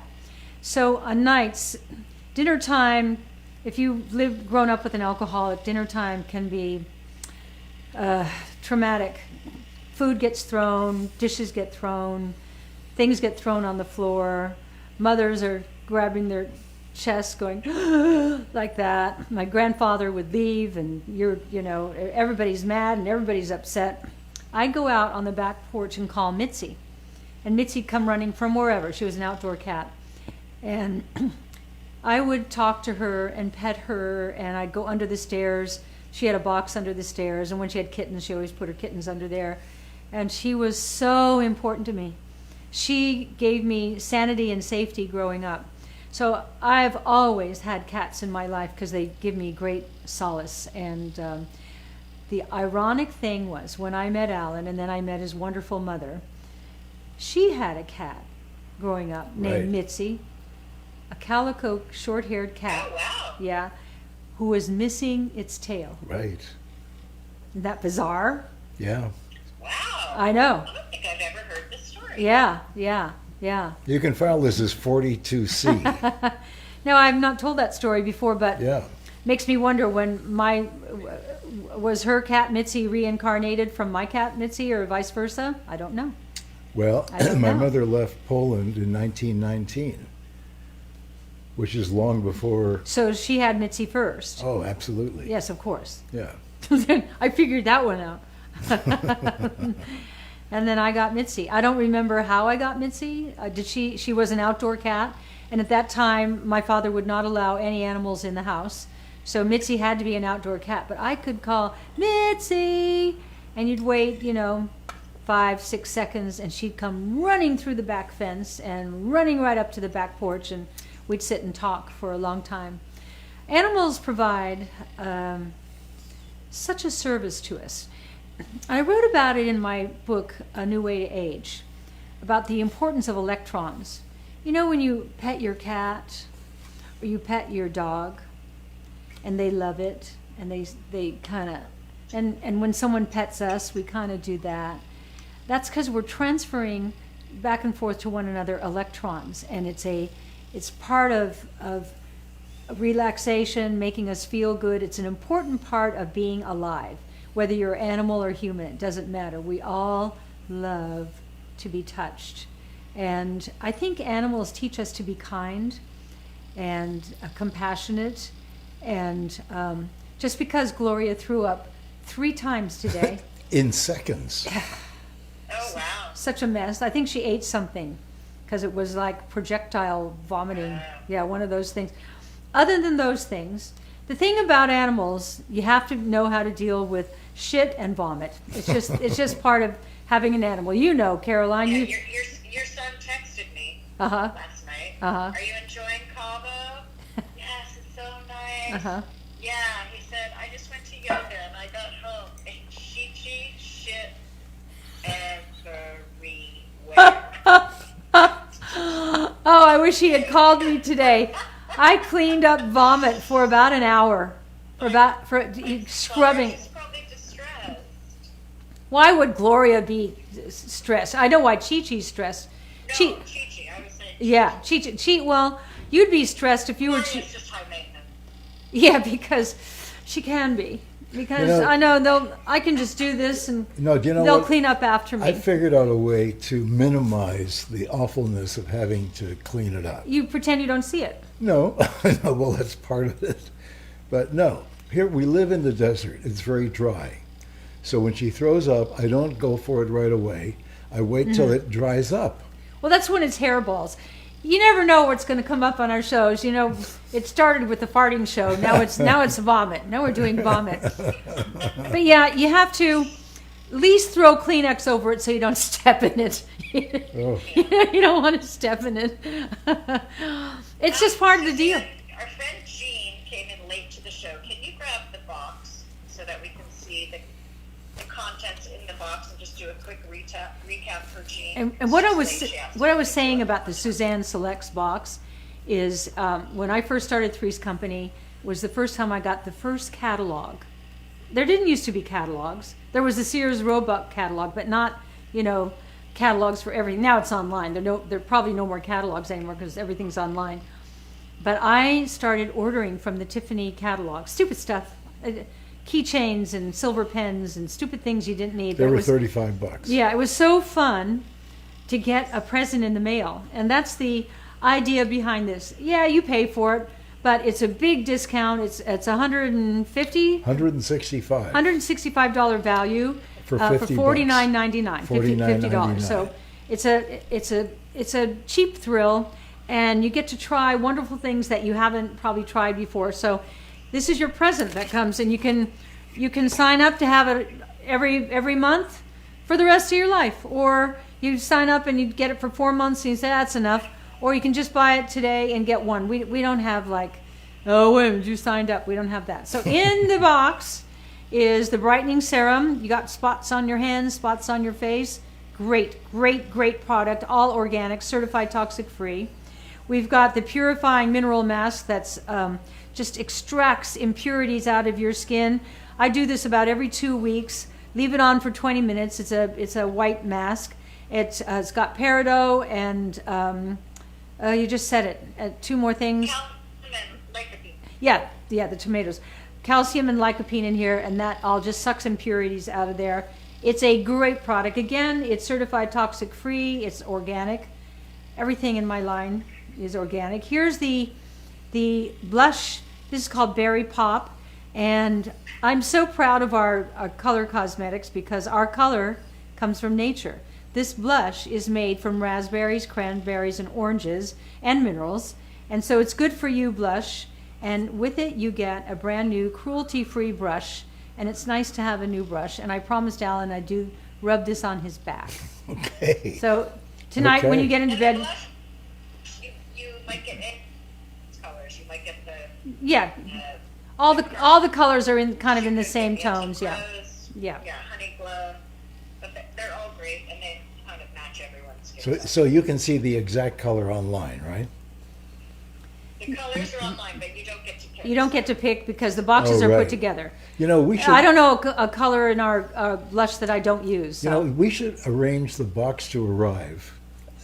So on nights, dinner time, if you've grown up with an alcoholic, dinner time can be traumatic. Food gets thrown, dishes get thrown, things get thrown on the floor. Mothers are grabbing their chests going like that. My grandfather would leave and everybody's mad and everybody's upset. I'd go out on the back porch and call Mitzi. And Mitzi'd come running from wherever. She was an outdoor cat. And I would talk to her and pet her, and I'd go under the stairs. She had a box under the stairs, and when she had kittens, she always put her kittens under there. And she was so important to me. She gave me sanity and safety growing up. So I've always had cats in my life because they give me great solace. And the ironic thing was when I met Alan and then I met his wonderful mother, she had a cat growing up named Right. Mitzi, a calico short-haired cat. Oh, wow. Yeah, who was missing its tail. Right. Isn't that bizarre? Yeah. Wow. I know. I don't think I've ever heard this story. Yeah. You can file this as 42C. No, I've not told that story before, but Yeah. makes me wonder when was her cat Mitzi reincarnated from my cat Mitzi or vice versa? I don't know. Well, I don't my know. mother left Poland in 1919, which is long before. So she had Mitzi first. Oh, absolutely. Yes, of course. Yeah. I figured that one out. And then I got Mitzi. I don't remember how I got Mitzi. She was an outdoor cat. And at that time, my father would not allow any animals in the house. So Mitzi had to be an outdoor cat. But I could call, Mitzi! And you'd wait, 5-6 seconds, and she'd come running through the back fence and running right up to the back porch, and we'd sit and talk for a long time. Animals provide such a service to us. I wrote about it in my book, A New Way to Age, about the importance of electrons. When you pet your cat or you pet your dog and they love it and they kind of, and when someone pets us, we kind of do that. That's because we're transferring back and forth to one another electrons, and it's part of relaxation, making us feel good. It's an important part of being alive. Whether you're animal or human, it doesn't matter. We all love to be touched. And I think animals teach us to be kind and compassionate. And just because Gloria threw up 3 times today, In seconds. Oh, wow. such a mess. I think she ate something because it was like projectile vomiting. Yeah, one of those things. Other than those things, the thing about animals, you have to know how to deal with shit and vomit. It's just part of having an animal. Caroline. Yeah, You. your son texted me Uh-huh. last night. Uh-huh. Are you enjoying Cabo? Yes, it's so nice. Uh-huh. Yeah, he said, I just went to yoga and I got home and she shit everywhere. Oh, I wish he had called me today. I cleaned up vomit for about an hour. For scrubbing. He's probably distressed. Why would Gloria be stressed? I know why Chi-Chi's stressed. No, Chi- Chi-Chi, I was saying. Yeah, Chi. Well, you'd be stressed if you were. Gloria's just high maintenance. Yeah, because she can be. Because I know I can just do this and No, do you know they'll what? clean up after me. I figured out a way to minimize the awfulness of having to clean it up. You pretend you don't see it. No, no, well, that's part of it. But no, here we live in the desert. It's very dry. So when she throws up, I don't go for it right away. I wait till it dries up. Well, that's when it's hairballs. You never know what's going to come up on our shows. It started with the farting show. Now it's vomit. Now we're doing vomit. But yeah, you have to at least throw Kleenex over it so you don't step in it. Oh. You don't want to step in it. It's just part of the deal. Our friend Jean came in late to the show. Can you grab the box so that we can see the contents in the box and just do a quick recap for Jean? And what I was saying about the Suzanne Selects box is when I first started Three's Company was the first time I got the first catalog. There didn't used to be catalogs. There was the Sears Roebuck catalog, but not catalogs for everything. Now it's online. There are probably no more catalogs anymore because everything's online. But I started ordering from the Tiffany catalog. Stupid stuff. Keychains and silver pens and stupid things you didn't need. They But it were was- $35. Yeah, it was so fun to get a present in the mail. And that's the idea behind this. Yeah, you pay for it, but it's a big discount. It's $165 $165 value for for $50. $49.99. $50. So $49.99. it's a cheap thrill, and you get to try wonderful things that you haven't probably tried before. So this is your present that comes, and you can sign up to have it every month for the rest of your life, or you sign up and you get it for 4 months and you say that's enough, or you can just buy it today and get one. We don't have like, oh wait a minute, you signed up. We don't have that. So in the box is the brightening serum. You got spots on your hands, spots on your face. Great product, all organic, certified toxic free. We've got the purifying mineral mask that's just extracts impurities out of your skin. I do this about every 2 weeks. Leave it on for 20 minutes. It's a white mask. It's got peridot and you just said it. 2 more things. Calcium and lycopene. Yeah, the tomatoes. Calcium and lycopene in here, and that all just sucks impurities out of there. It's a great product. Again, it's certified toxic free. It's organic. Everything in my line is organic. Here's the blush. This is called Berry Pop, and I'm so proud of our color cosmetics because our color comes from nature. This blush is made from raspberries, cranberries, and oranges and minerals, and so it's good for you blush. And with it, you get a brand new cruelty-free brush, and it's nice to have a new brush. And I promised Alan I'd rub this on his back. Okay. So tonight, when Okay. you get into And the bed, blush, you might get any colors. You might get the yeah, all the colors are in kind of in the same tones. Yeah, yeah. Yeah, honey glow. But they're all great, and they kind of match everyone's skin. So you can see the exact color online, right? The colors are online, but you don't get to pick. You don't get to pick because the boxes Oh, are right. put together. You know, we should. I don't know a color in our blush that I don't use. You So. know, we should arrange the box to arrive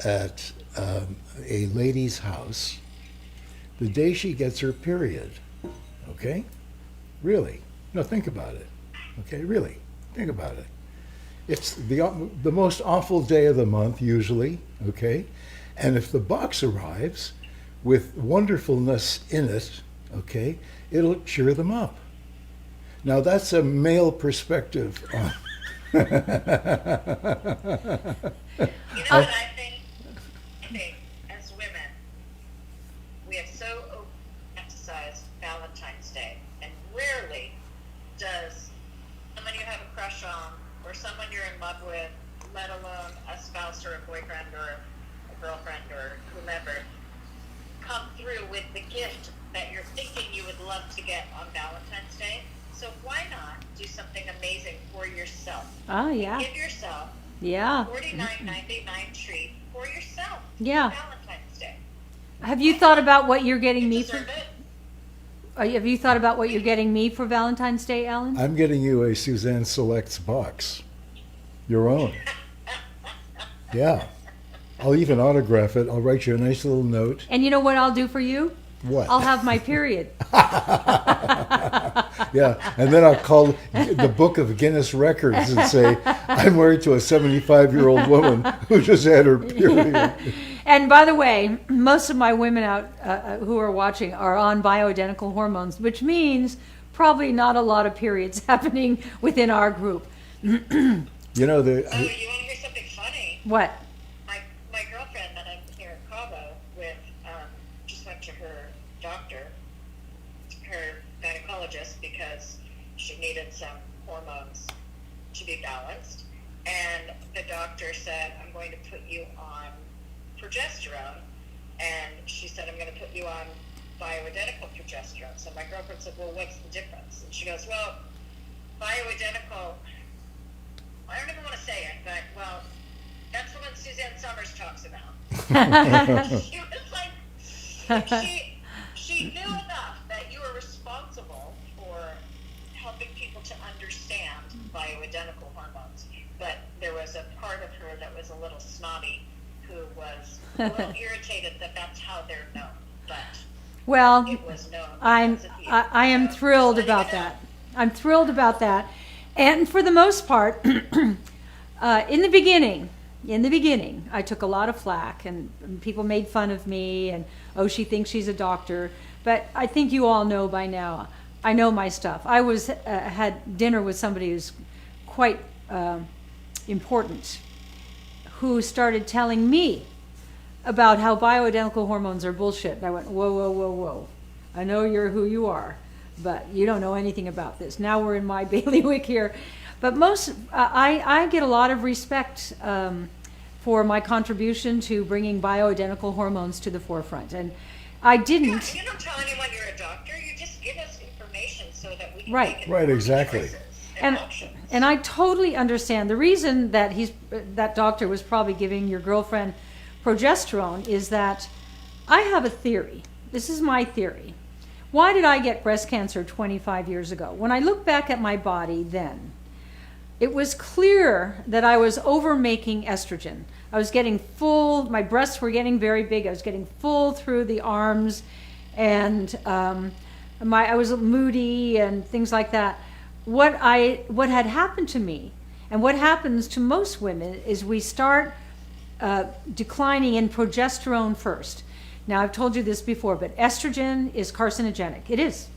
at a lady's house the day she gets her period. Okay? Really? No, think about it. Okay, really? Think about it. It's the most awful day of the month, usually. Okay? And if the box arrives with wonderfulness in it, okay, it'll cheer them up. Now, that's a male perspective on. You know what I think? I think as women, we have so emphasized Valentine's Day, and rarely does someone you have a crush on or someone you're in love with, let alone a spouse or a boyfriend or a girlfriend or whomever, come through with the gift that you're thinking you would love to get on Valentine's Day. So why not do something amazing for yourself? Oh yeah, Give yourself yeah, $49.99 treat for yourself. Yeah. For Valentine's Day. Have you thought about what you're getting You me for? deserve it. Have you thought about what you're getting me for Valentine's Day, Alan? I'm getting you a Suzanne Selects box. Your own. Yeah. I'll even autograph it. I'll write you a nice little note. And you know what I'll do for you? What? I'll have my period. Yeah. And then I'll call the book of Guinness Records and say, I'm married to a 75-year-old woman who just had her period. And by the way, most of my women out who are watching are on bioidentical hormones, which means probably not a lot of periods happening within our group. You know, Oh, you want to hear something funny? What? My girlfriend that I'm here in Cabo with just went to her doctor, her gynecologist, because she needed some hormones to be balanced. And the doctor said, I'm going to put you on progesterone. And she said, I'm going to put you on bioidentical progesterone. So my girlfriend said, well, what's the difference? And she goes, well, bioidentical, I don't even want to say it, but, well, that's the one Suzanne Summers talks about. She was like, she knew enough that you are responsible for helping people to understand bioidentical hormones, but there was a part of her that was a little snobby, who was a little irritated that that's how they're known. But Well, it was known. I'm because of you. I am So, thrilled just letting about you know. that. I'm thrilled about that, and for the most part, in the beginning, I took a lot of flack, and people made fun of me, and oh, she thinks she's a doctor. But I think you all know by now, I know my stuff. I was had dinner with somebody who's quite important, who started telling me about how bioidentical hormones are bullshit. And I went, whoa, whoa, whoa, whoa. I know you're who you are, but you don't know anything about this. Now we're in my bailiwick here. But I get a lot of respect for my contribution to bringing bioidentical hormones to the forefront. And I Yeah, didn't. you don't tell anyone you're a doctor. You just give us information so that we can Right. make Right, informed exactly. choices And, options. and I totally understand. The reason that that doctor was probably giving your girlfriend progesterone is that I have a theory. This is my theory. Why did I get breast cancer 25 years ago? When I look back at my body then, it was clear that I was overmaking estrogen. I was getting full, my breasts were getting very big. I was getting full through the arms, and I was moody and things like that. What had happened to me, and what happens to most women, is we start declining in progesterone first. Now, I've told you this before, but estrogen is carcinogenic. It is.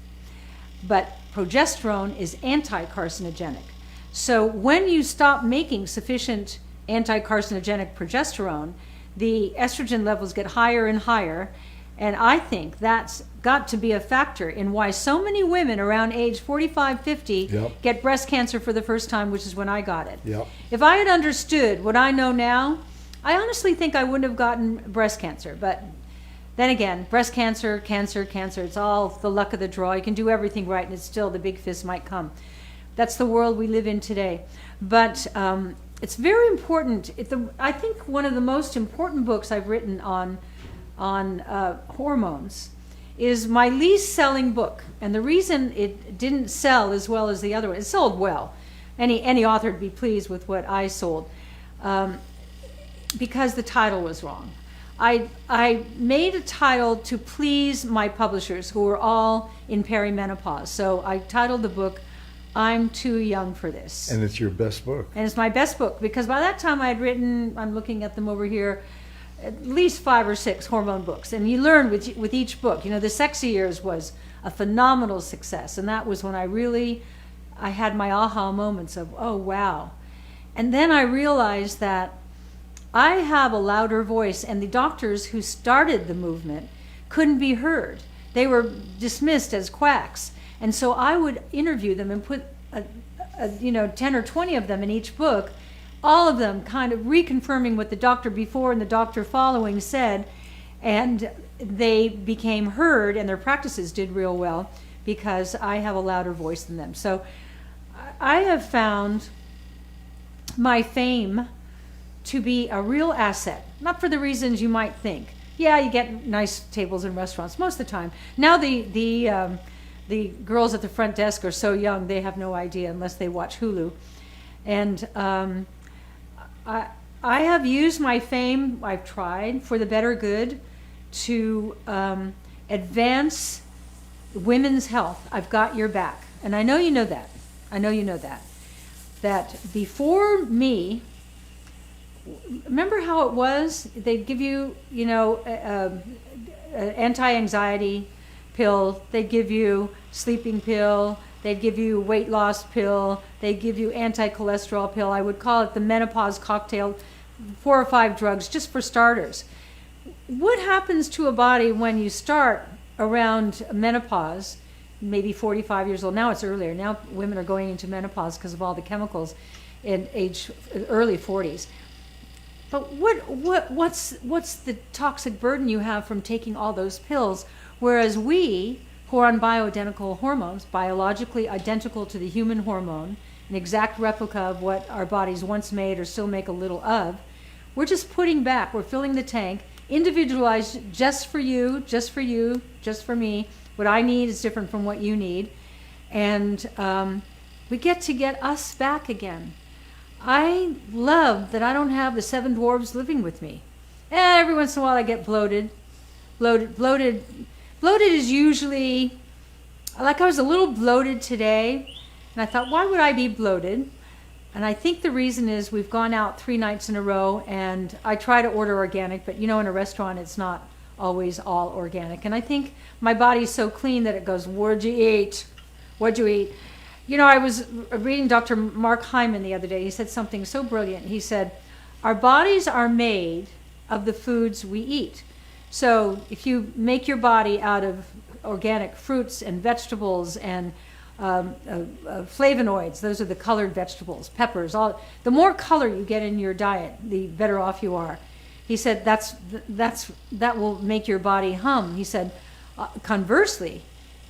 But progesterone is anti-carcinogenic. So when you stop making sufficient anti-carcinogenic progesterone, the estrogen levels get higher and higher. And I think that's got to be a factor in why so many women around age 45, 50 Yep. get breast cancer for the first time, which is when I got it. Yep. If I had understood what I know now, I honestly think I wouldn't have gotten breast cancer. But then again, breast cancer, it's all the luck of the draw. You can do everything right, and it's still the big fist might come. That's the world we live in today. But it's very important. I think one of the most important books I've written on hormones is my least selling book. And the reason it didn't sell as well as the other one, it sold well. Any author would be pleased with what I sold, because the title was wrong. I made a title to please my publishers, who were all in perimenopause. So I titled the book, I'm Too Young for This. And it's your best book. And it's my best book, because by that time I had written, I'm looking at them over here, at least 5 or 6 hormone books. And you learn with each book. You know, The Sexy Years was a phenomenal success. And that was when I had my aha moments of, oh, wow. And then I realized that I have a louder voice, and the doctors who started the movement couldn't be heard. They were dismissed as quacks. And so I would interview them and put 10 or 20 of them in each book, all of them kind of reconfirming what the doctor before and the doctor following said, and they became heard, and their practices did real well because I have a louder voice than them. So I have found my fame to be a real asset, not for the reasons you might think. Yeah, you get nice tables in restaurants most of the time. Now the girls at the front desk are so young, they have no idea unless they watch Hulu. And I have used my fame, I've tried, for the better good to advance women's health. I've got your back. And I know you know that. I know you know that. That before me, remember how it was? They'd give you, an anti-anxiety pill. They'd give you sleeping pill. They'd give you weight loss pill. They'd give you anti-cholesterol pill. I would call it the menopause cocktail, 4 or 5 drugs just for starters. What happens to a body when you start around menopause, maybe 45 years old? Now it's earlier. Now women are going into menopause because of all the chemicals in early 40s. But what's the toxic burden you have from taking all those pills? Whereas we, who are on bioidentical hormones, biologically identical to the human hormone, an exact replica of what our bodies once made or still make a little of, we're just putting back, we're filling the tank, individualized just for you, just for me. What I need is different from what you need. And we get us back again. I love that I don't have the 7 dwarves living with me. Every once in a while I get bloated. Bloated is usually, like I was a little bloated today, and I thought, why would I be bloated? And I think the reason is we've gone out 3 nights in a row, and I try to order organic, but in a restaurant it's not always all organic. And I think my body's so clean that it goes, what'd you eat? What'd you eat? I was reading Dr. Mark Hyman the other day. He said something so brilliant. He said, our bodies are made of the foods we eat. So if you make your body out of organic fruits and vegetables and flavonoids, those are the colored vegetables, peppers, the more color you get in your diet, the better off you are. He said that will make your body hum. He said, conversely,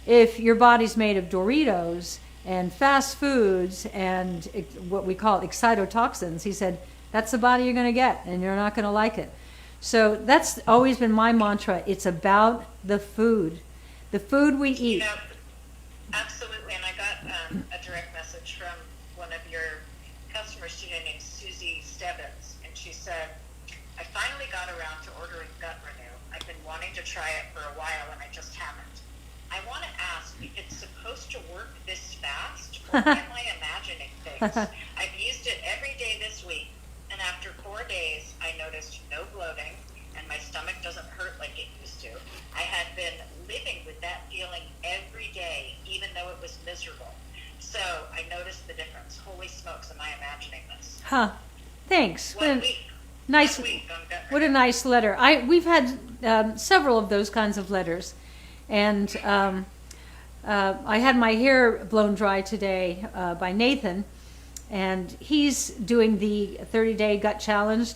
if your body's made of Doritos and fast foods and what we call excitotoxins, he said, that's the body you're going to get, and you're not going to like it. So that's always been my mantra. It's about the food we eat. Absolutely. And I got a direct message from one of your customers today named Susie Stebbins, and she said, I finally got around to ordering Gut Renew. I've been wanting to try it for a while, and I just haven't. I want to ask if it's supposed to work this fast, or am I imagining things? I've used it every day this week, and after 4 days, I noticed no bloating, and my stomach doesn't hurt like it used to. I had been living with that feeling every day, even though it was miserable. So I noticed the difference. Holy smokes, am I imagining this? Huh. Thanks. One week. Nice. 1 week on Gut What a Renew. nice letter. We've had several of those kinds of letters, and I had my hair blown dry today by Nathan, and he's doing the 30-day gut challenge,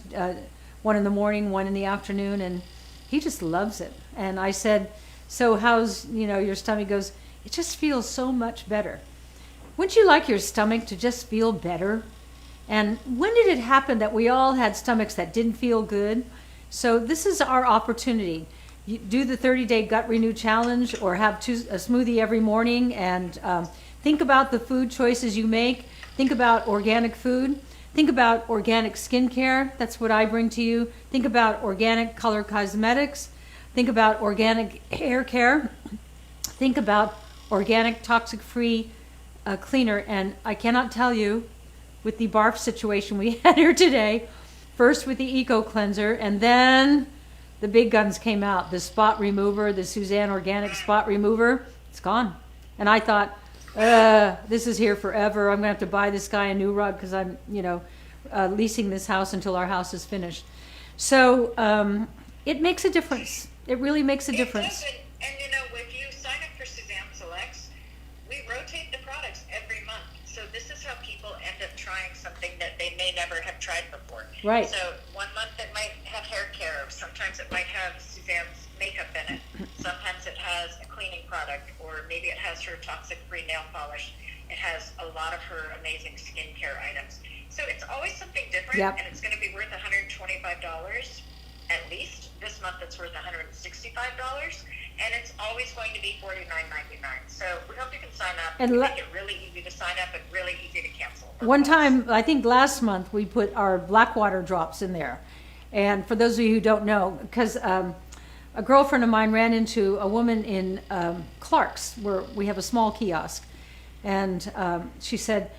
1 in the morning, 1 in the afternoon, and he just loves it. And I said, so how's your stomach? He goes, it just feels so much better. Wouldn't you like your stomach to just feel better? And when did it happen that we all had stomachs that didn't feel good? So this is our opportunity. You do the 30-day Gut Renew Challenge, or have a smoothie every morning, and think about the food choices you make. Think about organic food. Think about organic skincare. That's what I bring to you. Think about organic color cosmetics. Think about organic hair care. Think about organic toxic-free cleaner. And I cannot tell you, with the barf situation we had here today, first with the Eco Cleanser, and then the big guns came out. The spot remover, the Suzanne Organic Spot Remover, it's gone. And I thought, this is here forever. I'm going to have to buy this guy a new rug because I'm, leasing this house until our house is finished. So it makes a difference. It really makes a difference. It does, and if you sign up for Suzanne Selects, we rotate the products every month. So this is how people end up trying something that they may never have tried before. Right. So 1 month it might have hair care. Sometimes it might have Suzanne's makeup in it. Sometimes it has a cleaning product, or maybe it has her toxic-free nail polish. It has a lot of her amazing skincare items. So it's always something different, Yep. and it's going to be worth $125 at least. This month it's worth $165, and it's always going to be $49.99. So we hope you can sign up. And We make it really easy to sign up and really easy to cancel. One time, I think last month, we put our Blackwater drops in there. And for those of you who don't know, because a girlfriend of mine ran into a woman in Clark's, where we have a small kiosk. And she said,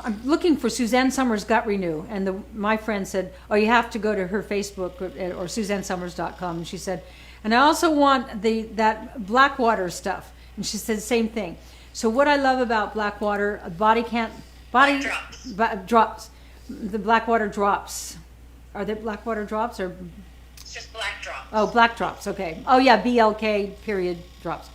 I'm looking for Suzanne Summers Gut Renew. And my friend said, oh, you have to go to her Facebook or SuzanneSummers.com. And she said, and I also want that Blackwater stuff. And she said the same thing. So what I love about Blackwater, drops. The Blackwater drops. Are they Blackwater drops or? It's just black drops. Oh, black drops. Okay. Oh yeah, BLK period drops.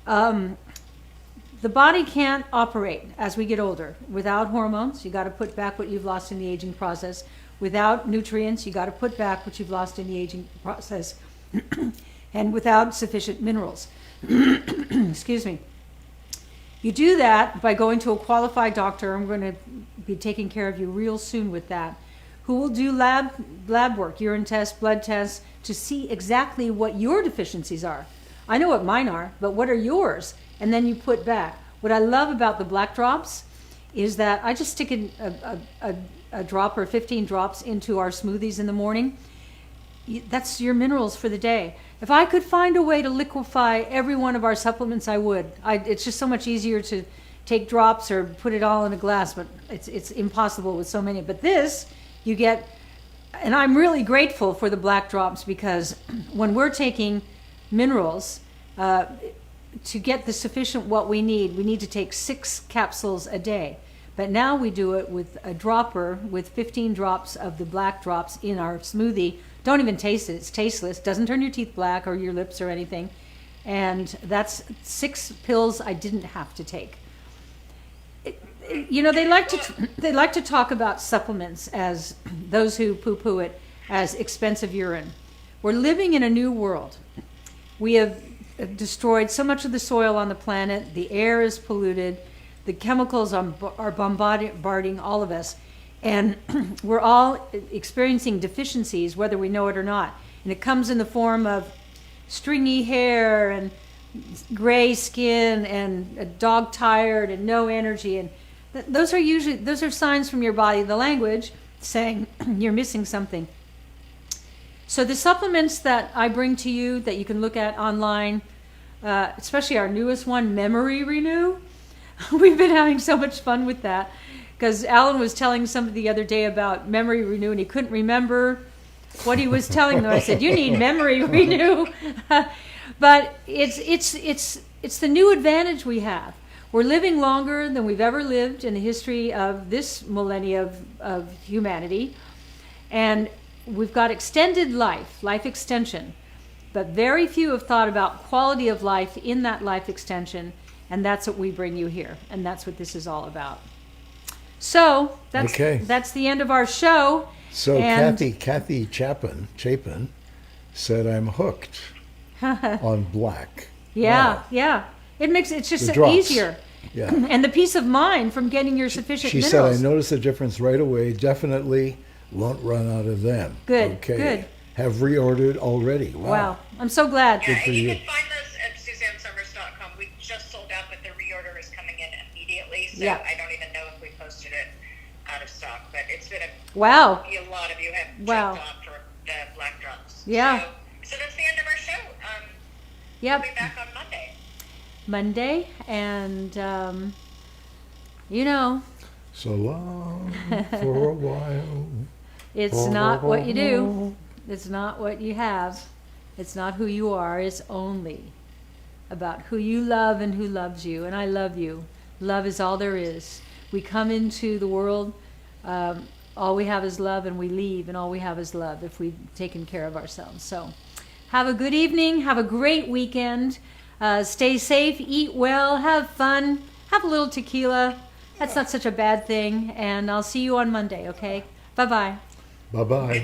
The body can't operate as we get older without hormones. You got to put back what you've lost in the aging process. Without nutrients, you got to put back what you've lost in the aging process. And without sufficient minerals. Excuse me. You do that by going to a qualified doctor. I'm going to be taking care of you real soon with that, who will do lab work, urine tests, blood tests, to see exactly what your deficiencies are. I know what mine are, but what are yours? And then you put back. What I love about the black drops is that I just stick in a drop or 15 drops into our smoothies in the morning, that's your minerals for the day. If I could find a way to liquefy every one of our supplements, I would. It's just so much easier to take drops or put it all in a glass, but it's impossible with so many. But this, you get, and I'm really grateful for the black drops, because when we're taking minerals, to get the sufficient what we need to take 6 capsules a day. But now we do it with a dropper with 15 drops of the black drops in our smoothie. Don't even taste it. It's tasteless. Doesn't turn your teeth black or your lips or anything. And that's 6 pills I didn't have to take. You know, they like to talk about supplements, as those who poo-poo it, as expensive urine. We're living in a new world. We have destroyed so much of the soil on the planet. The air is polluted. The chemicals are bombarding all of us. And we're all experiencing deficiencies, whether we know it or not. And it comes in the form of stringy hair and gray skin and dog tired and no energy. And those are signs from your body, the language, saying you're missing something. So the supplements that I bring to you that you can look at online, especially our newest one, Memory Renew, we've been having so much fun with that, because Alan was telling somebody the other day about Memory Renew, and he couldn't remember what he was telling them. I said, you need Memory Renew. But it's the new advantage we have. We're living longer than we've ever lived in the history of this millennia of humanity. And we've got extended life extension. But very few have thought about quality of life in that life extension. And that's what we bring you here. And that's what this is all about. So that's the end of our show. So Kathy Chapin said I'm hooked on black. Yeah, Wow. yeah. It's just The drops. easier. Yeah. And the peace of mind from getting your sufficient She minerals. said I noticed a difference right away. Definitely won't run out of them. Good, Okay. good. Have reordered already. Wow. I'm so glad. Yeah, for and you you. can find those at SuzanneSummers.com. We just sold out, but the reorder is coming in immediately. So Yeah. I don't even know if we posted it out of stock, but it's been a Wow. lot of you have Wow. jumped on for the black drops. Yeah. So that's the end of our show. Yep. We'll be back on Monday. Monday. And, you know, So long for a while. it's not what you do. It's not what you have. It's not who you are. It's only about who you love and who loves you. And I love you. Love is all there is. We come into the world, all we have is love, and we leave, and all we have is love if we've taken care of ourselves. So have a good evening. Have a great weekend. Stay safe. Eat well. Have fun. Have a little tequila. That's not such a bad thing. And I'll see you on Monday, okay? Bye-bye. Bye-bye.